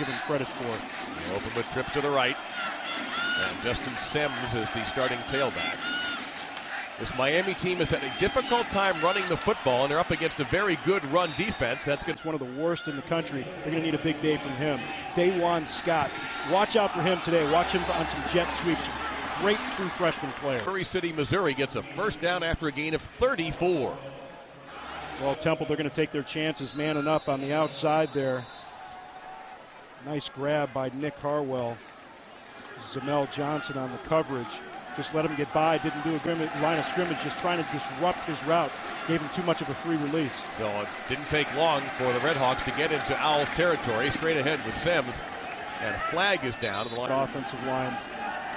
give him credit for. Open with trip to the right. And Justin Sims is the starting tailback. This Miami team has had a difficult time running the football, and they're up against a very good run defense. That's good. It's one of the worst in the country. They're going to need a big day from him. Dajuan Scott. Watch out for him today. Watch him on some jet sweeps. Great true freshman player. Missouri City, Missouri gets a first down after a gain of 34. Well, Temple, they're going to take their chances, manning up on the outside there. Nice grab by Nick Harwell. Zamel Johnson on the coverage. Just let him get by. Didn't do a line of scrimmage, just trying to disrupt his route. Gave him too much of a free release. So it didn't take long for the Redhawks to get into Owls territory. Straight ahead with Sims. And a flag is down. To the offensive line.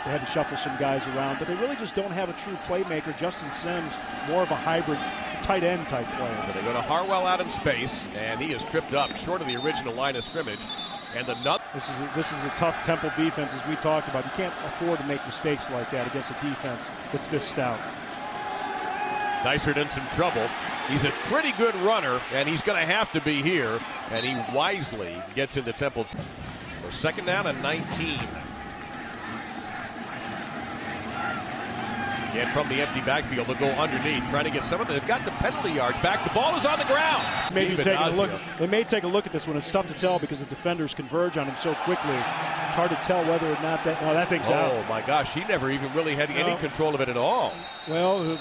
They had to shuffle some guys around, but they really just don't have a true playmaker. Justin Sims, more of a hybrid tight end type player. So they go to Harwell out in space, and he is tripped up short of the original line of scrimmage. And the nut. This is a tough Temple defense, as we talked about. You can't afford to make mistakes like that against a defense that's this stout. Dysert in some trouble. He's a pretty good runner, and he's going to have to be here. And he wisely gets into Temple. So second down and 19. And from the empty backfield, they'll go underneath, trying to get some of them. They've got the penalty yards back. The ball is on the ground. Maybe taking a look. They may take a look at this one. It's tough to tell because the defenders converge on him so quickly. It's hard to tell whether or not that. No, that thing's out. Oh my gosh, he never even really had any control of it at all. Well,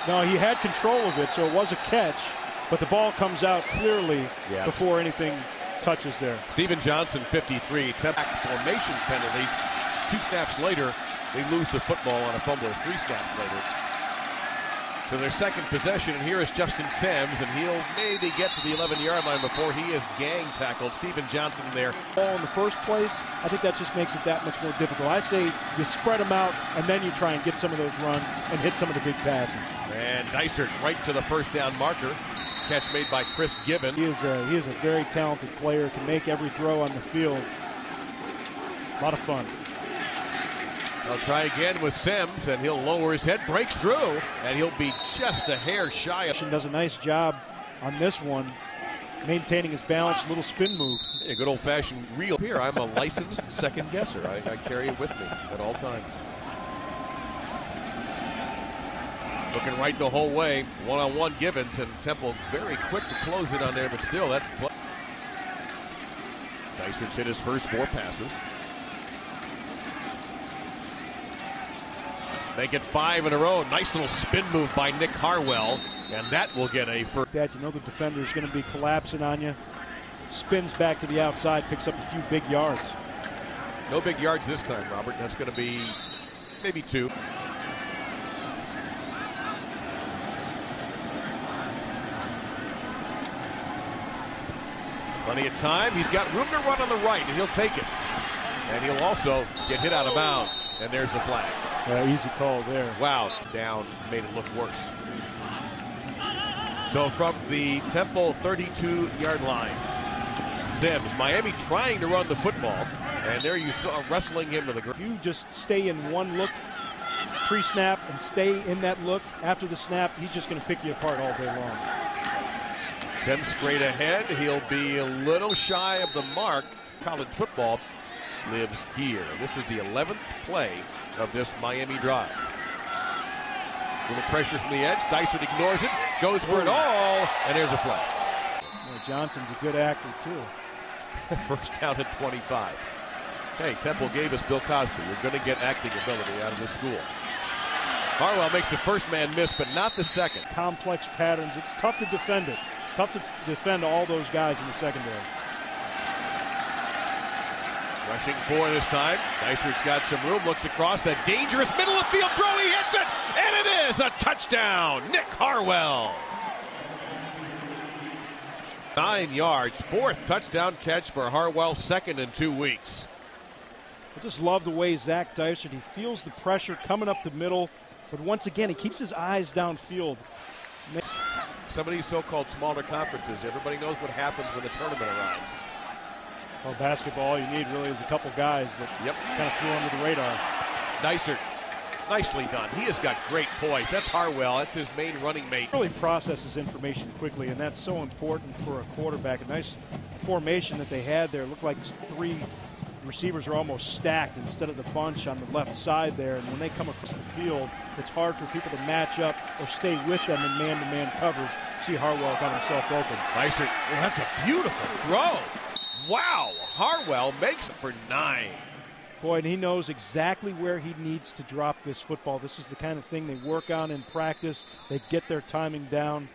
no, he had control of it, so it was a catch. But the ball comes out clearly before anything touches there. Stephen Johnson, 53. Formation penalties. 2 snaps later. They lose the football on a fumble 3 snaps later. To their second possession, and here is Justin Sims, and he'll maybe get to the 11-yard line before he is gang tackled. Stephen Johnson there. Ball in the first place, I think that just makes it that much more difficult. I'd say you spread them out, and then you try and get some of those runs and hit some of the big passes. And Dysert right to the first down marker. Catch made by Chris Gibbon. He is a very talented player, can make every throw on the field. A lot of fun. They'll try again with Sims, and he'll lower his head, breaks through, and he'll be just a hair shy of. Does a nice job on this one, maintaining his balance, little spin move. A good old-fashioned reel. Here, I'm a licensed second guesser. I carry it with me at all times. Looking right the whole way, one-on-one Gibbons, and Temple very quick to close it on there, but still that. Dysert's hit his first 4 passes. Make it 5 in a row. Nice little spin move by Nick Harwell, and that will get a first. That you know the defender is going to be collapsing on you. Spins back to the outside, picks up a few big yards. No big yards this time, Robert. That's going to be maybe 2. Plenty of time. He's got room to run on the right, and he'll take it. And he'll also get hit out of bounds. And there's the flag. Easy call there. Wow, down made it look worse. So from the Temple 32-yard line, Sims, Miami trying to run the football, and there you saw wrestling him to the ground. If you just stay in one look pre-snap and stay in that look after the snap, he's just going to pick you apart all day long. Sims straight ahead. He'll be a little shy of the mark. College football lives here. This is the 11th play of this Miami drive. Little pressure from the edge. Dysert ignores it, goes for it all, and there's a flag. Well, Johnson's a good actor, too. First down at 25. Hey, Temple gave us Bill Cosby. You're going to get acting ability out of this school. Harwell makes the first man miss, but not the second. Complex patterns. It's tough to defend it. It's tough to defend all those guys in the secondary. Rushing 4 this time. Dysert's got some room, looks across that dangerous middle of field throw. He hits it, and it is a touchdown. Nick Harwell. 9 yards, 4th touchdown catch for Harwell, 2nd in 2 weeks. I just love the way Zach Dysert, he feels the pressure coming up the middle, but once again, he keeps his eyes downfield. Some of these so-called smaller conferences, everybody knows what happens when the tournament arrives. Well, basketball, all you need really is a couple guys that kind of flew under the radar. Dysert, nicely done. He has got great poise. That's Harwell. That's his main running mate. Really processes information quickly, and that's so important for a quarterback. A nice formation that they had there. It looked like 3 receivers are almost stacked instead of the bunch on the left side there. And when they come across the field, it's hard for people to match up or stay with them in man-to-man coverage. See Harwell got himself open. Dysert, well, that's a beautiful throw. Wow, Harwell makes it for 9. Boy, and he knows exactly where he needs to drop this football. This is the kind of thing they work on in practice. They get their timing down.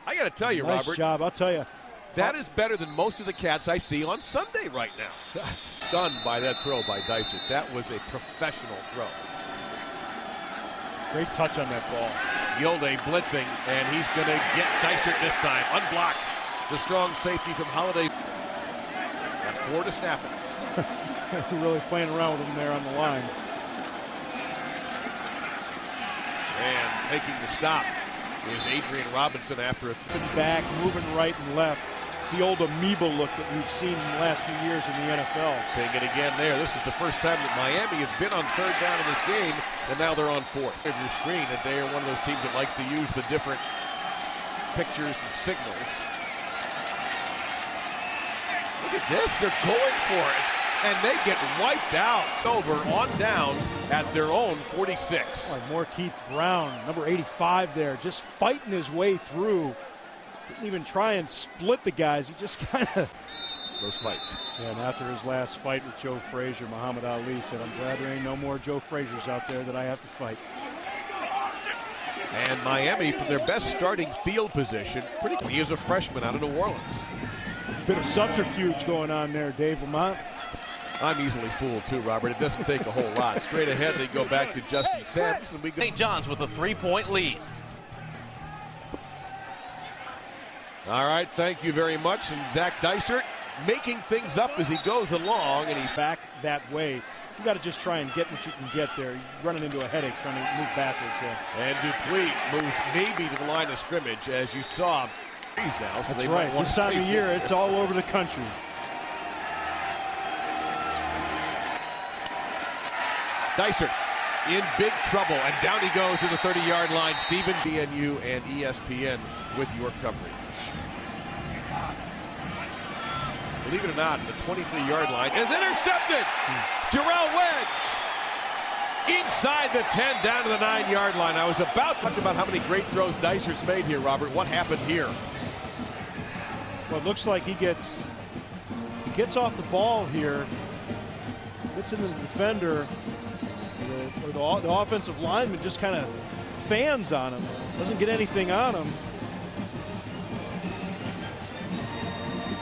I got to tell you, nice Robert. job, I'll tell you. That is better than most of the cats I see on Sunday right now. Stunned by that throw by Dysert. That was a professional throw. Great touch on that ball. Gilday blitzing, and he's going to get Dysert this time. Unblocked. The strong safety from Holiday. Got 4 to snap it. Really playing around with him there on the line. And making the stop is Adrian Robinson after a back, moving right and left. It's the old amoeba look that we've seen in the last few years in the NFL. Seeing it again there. This is the first time that Miami has been on 3rd down in this game, and now they're on 4th. Of your screen that they are one of those teams that likes to use the different pictures and signals. Look at this. They're going for it. And they get wiped out over on downs at their own 46. Like more Keith Brown, number 85 there, just fighting his way through. Didn't even try and split the guys. He just kind of... Those fights. Yeah, and after his last fight with Joe Frazier, Muhammad Ali said, I'm glad there ain't no more Joe Fraziers out there that I have to fight. And Miami, for their best starting field position, he is a freshman out of New Orleans. Bit of subterfuge going on there, Dave Lamont. I'm easily fooled too, Robert. It doesn't take a whole lot. Straight ahead, they go back to Justin Sims, and we go. St. John's with a 3-point lead. All right, thank you very much. And Zach Dysert making things up as he goes along, and he back that way. You got to just try and get what you can get there. You're running into a headache trying to move backwards there. And Dupuis moves maybe to the line of scrimmage, as you saw. Now, so that's right. This time of year, it's all over the country. Dysert in big trouble, and down he goes to the 30-yard line. Stephen, BNU and ESPN with your coverage. Believe it or not, the 23-yard line is intercepted. Jarrell Wedge inside the 10, down to the 9-yard line. I was about to talk about how many great throws Dysert's made here, Robert. What happened here? Well, it looks like he gets off the ball here, gets into the defender, or the offensive lineman just kind of fans on him, doesn't get anything on him.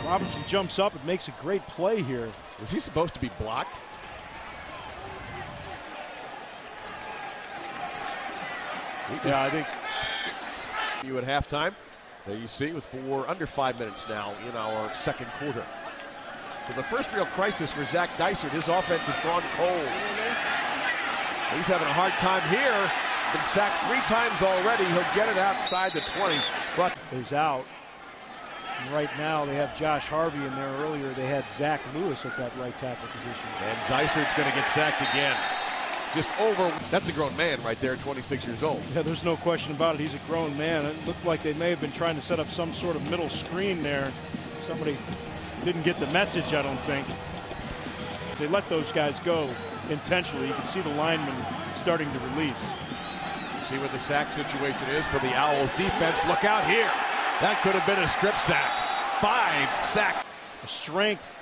Robinson jumps up and makes a great play here. Was he supposed to be blocked? Yeah, I think. You at halftime. There you see with under 5 minutes now in our second quarter. So the first real crisis for Zach Dysert, his offense has gone cold. He's having a hard time here. Been sacked 3 times already. He'll get it outside the 20. But he's out. And right now they have Josh Harvey in there. Earlier they had Zach Lewis at that right tackle position. And Dysert's going to get sacked again. Just over. That's a grown man right there, 26 years old. Yeah, there's no question about it. He's a grown man. It looked like they may have been trying to set up some sort of middle screen there. Somebody didn't get the message, I don't think. They let those guys go intentionally. You can see the lineman starting to release. See what the sack situation is for the Owls defense. Look out here. That could have been a strip sack. 5 sacks. The strength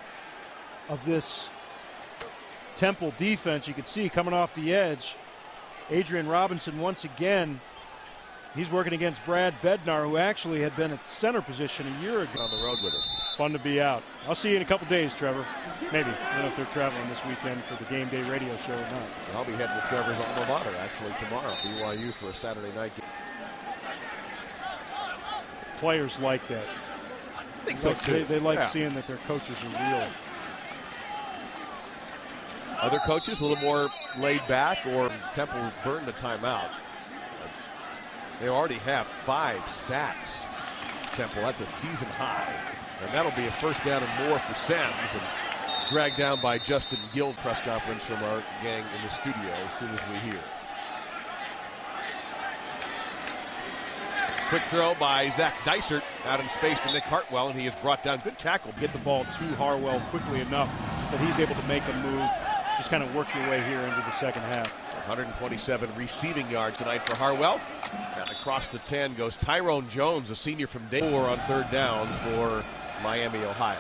of this Temple defense, you can see coming off the edge. Adrian Robinson once again. He's working against Brad Bednar, who actually had been at center position a year ago. On the road with us. Fun to be out. I'll see you in a couple days, Trevor. Maybe. I don't know if they're traveling this weekend for the Game Day radio show or not. I'll be heading to Trevor's alma mater actually tomorrow. BYU for a Saturday night game. Players like that. I think so too. They like seeing that their coaches are real. Other coaches a little more laid back, or Temple burned the timeout. They already have 5 sacks. Temple, that's a season high. And that'll be a first down and more for Sims. And dragged down by Justin Gill. Press conference from our gang in the studio as soon as we hear. Quick throw by Zach Dysert. out in space to Nick Hartwell, and he is brought down. Good tackle. Get the ball to Harwell quickly enough that he's able to make a move. Just kind of work your way here into the second half. 127 receiving yards tonight for Harwell. And across the 10 goes Tyrone Jones, a senior from Day 4 on third downs for Miami, Ohio.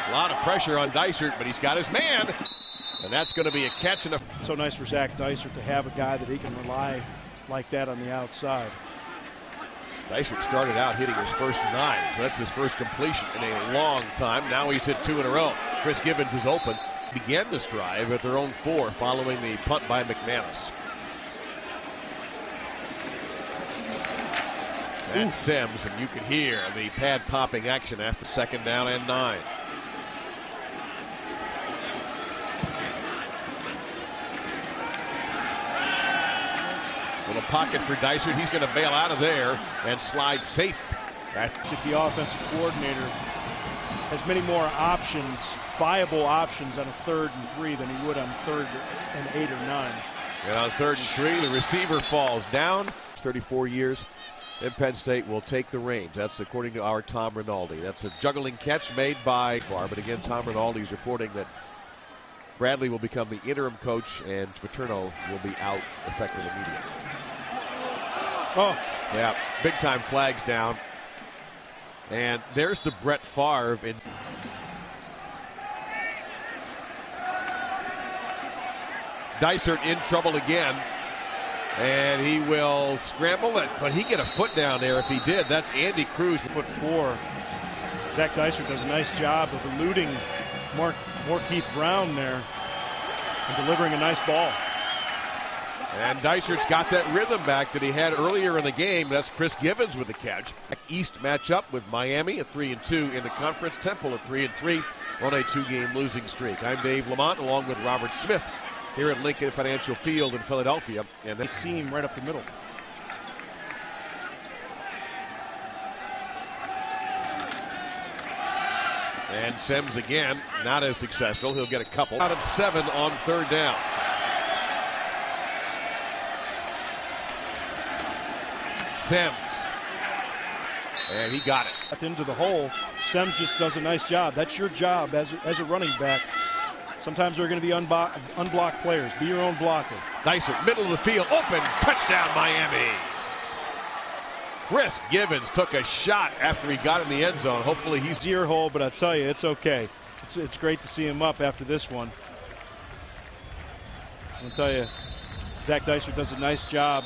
A lot of pressure on Dysert, but he's got his man. And that's going to be a catch. And so nice for Zach Dysert to have a guy that he can rely like that on the outside. Dysert started out hitting his first 9, so that's his first completion in a long time. Now he's hit 2 in a row. Chris Givens is open. Began this drive at their own 4 following the punt by McManus. And Sims, and you can hear the pad popping action after second down and 9. Little pocket for Dysert. He's going to bail out of there and slide safe. That's if the offensive coordinator has many more options, viable options on a 3rd and 3 than he would on 3rd and 8 or 9. And on 3rd and 3, the receiver falls down. 34 years, and Penn State will take the reins. That's according to our Tom Rinaldi. That's a juggling catch made by Farr. But again, Tom Rinaldi is reporting that Bradley will become the interim coach and Paterno will be out effective immediately. Oh, yeah, big time flags down. And there's the Brett Favre. Dysert in trouble again. And he will scramble it, but he get a foot down there if he did. That's Andy Cruz. Foot 4. Zach Dysert does a nice job of eluding Markeith Brown there and delivering a nice ball. And Dysert's got that rhythm back that he had earlier in the game. That's Chris Givens with the catch. East matchup with Miami at 3-2 in the conference. Temple at 3-3 on a 2-game losing streak. I'm Dave Lamont along with Robert Smith here at Lincoln Financial Field in Philadelphia. And they seam right up the middle. And Sims again, not as successful. He'll get a couple out of 7 on 3rd down. Sims. And he got it. Into the hole. Sims just does a nice job. That's your job as a running back. Sometimes there are going to be unblocked players. Be your own blocker. Dysert, middle of the field, open, touchdown Miami. Chris Givens took a shot after he got in the end zone. Hopefully he's ear hole, but I'll tell you, it's okay. It's great to see him up after this one. I'll tell you, Zach Dysert does a nice job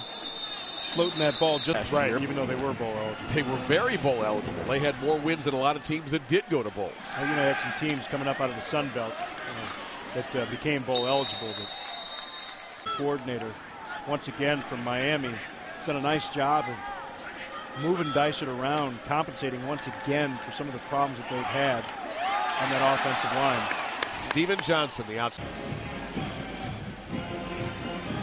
floating that ball just right, even though they were bowl eligible. They were very bowl eligible. They had more wins than a lot of teams that did go to bowls. You know, they had some teams coming up out of the Sun Belt that became bowl eligible. But the coordinator, once again from Miami, has done a nice job of moving Dysert around, compensating once again for some of the problems that they've had on that offensive line. Steven Johnson, the outside.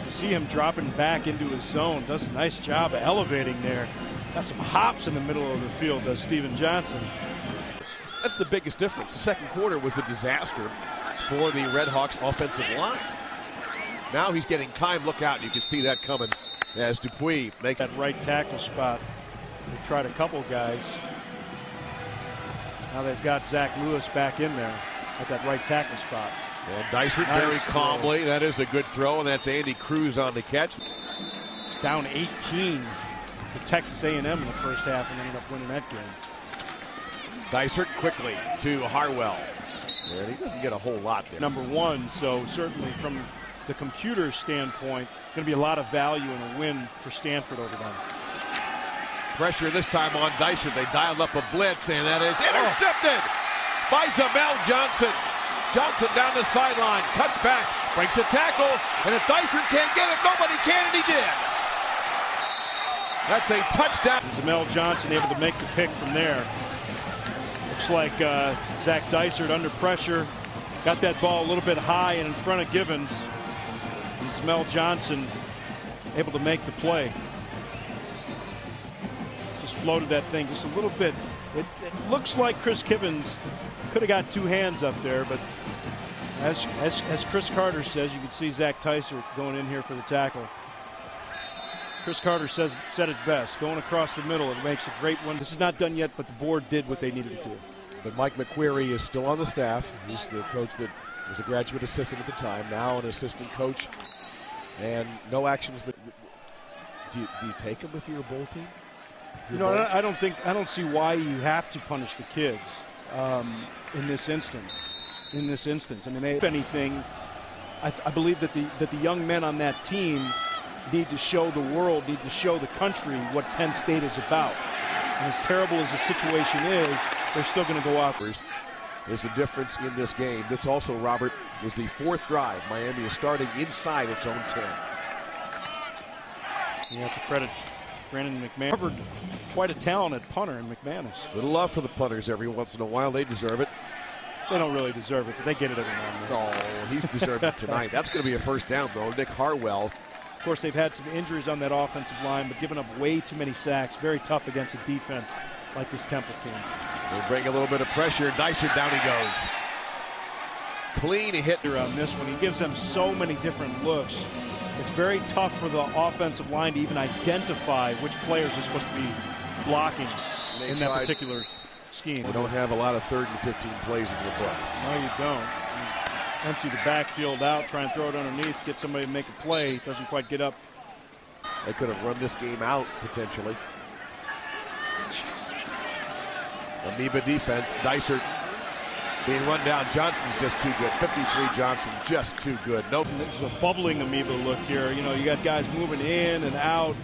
You see him dropping back into his zone, does a nice job of elevating there. Got some hops in the middle of the field, does Steven Johnson. That's the biggest difference. The second quarter was a disaster for the Red Hawks offensive line. Now he's getting time. Look out. You can see that coming as Dupuis makes that right tackle spot. They tried a couple guys. Now they've got Zach Lewis back in there at that right tackle spot. And Dysert nice very calmly. Throw. That is a good throw, and that's Andy Cruz on the catch. Down 18 to Texas A&M in the first half and ended up winning that game. Dysert quickly to Harwell. And he doesn't get a whole lot there. Number 1, so certainly from the computer standpoint, going to be a lot of value in a win for Stanford over them. Pressure this time on Dysert. They dialed up a blitz, and that is intercepted by Zamel Johnson. Johnson down the sideline, cuts back, breaks a tackle, and if Dysert can't get it, nobody can, and he did. That's a touchdown. Zamel Johnson able to make the pick from there. Looks like Zach Dysert under pressure, got that ball a little bit high and in front of Givens. And Zamel Johnson able to make the play. Just floated that thing just a little bit. It looks like Chris Givens could have got 2 hands up there, but as Chris Carter says, you can see Zach Dysert going in here for the tackle. Chris Carter said it best. Going across the middle, it makes a great one. This is not done yet, but the board did what they needed to do. But Mike McQuarrie is still on the staff. He's the coach that was a graduate assistant at the time, now an assistant coach. And no actions, but do you take him if you're a bowl team? You know, I don't see why you have to punish the kids in this instance. I mean, if anything, I believe that the young men on that team need to show the world, need to show the country what Penn State is about. And as terrible as the situation is, they're still going to go out. There's the difference in this game. This also, Robert, is the fourth drive. Miami is starting inside its own 10. You have to credit Brandon McManus. Covered quite a talented punter in McManus. Little love for the punters every once in a while. They deserve it. They don't really deserve it, but they get it every now and then. Oh, he's deserved it tonight. That's going to be a first down, though. Nick Harwell. Of course, they've had some injuries on that offensive line, but given up way too many sacks. Very tough against a defense like this Temple team. We'll bring a little bit of pressure. Dicer, down he goes. Clean hit. On this one, he gives them so many different looks. It's very tough for the offensive line to even identify which players are supposed to be blocking in that particular scheme. We don't have a lot of 3rd and 15 plays in your book. No, you don't. You empty the backfield out, try and throw it underneath, get somebody to make a play. Doesn't quite get up. They could have run this game out, potentially. Amoeba defense. Dicer being run down. Johnson's just too good. 53 Johnson, just too good. Nope. This is a bubbling Amoeba look here. You know, you got guys moving in and out,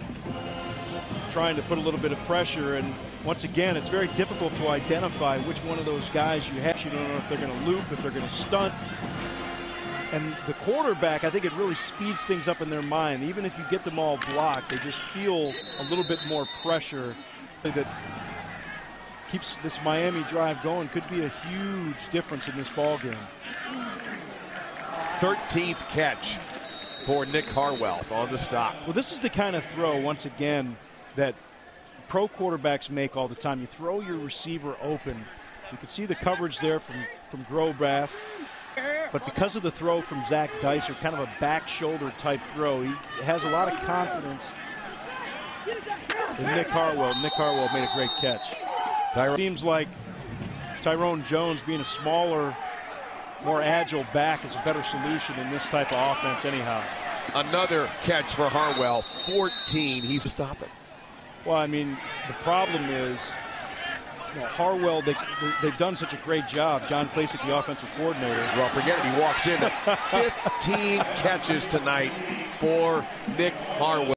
trying to put a little bit of pressure. And once again, it's very difficult to identify which one of those guys you have. You don't know if they're going to loop, if they're going to stunt. And the quarterback, I think it really speeds things up in their mind. Even if you get them all blocked, they just feel a little bit more pressure that keeps this Miami drive going. Could be a huge difference in this ball game. 13th catch for Nick Harwell on the stop. Well, this is the kind of throw, once again, that pro quarterbacks make all the time. You throw your receiver open. You can see the coverage there from Grobrath. But because of the throw from Zach Dicer, kind of a back shoulder type throw, he has a lot of confidence in Nick Harwell. Nick Harwell made a great catch. Seems like Tyrone Jones being a smaller, more agile back is a better solution in this type of offense anyhow. Another catch for Harwell, 14. He's to stop it. Well, I mean, the problem is, you know, Harwell, they've done such a great job. John Placek, the offensive coordinator. Well, forget it. He walks in at 15 catches tonight for Nick Harwell.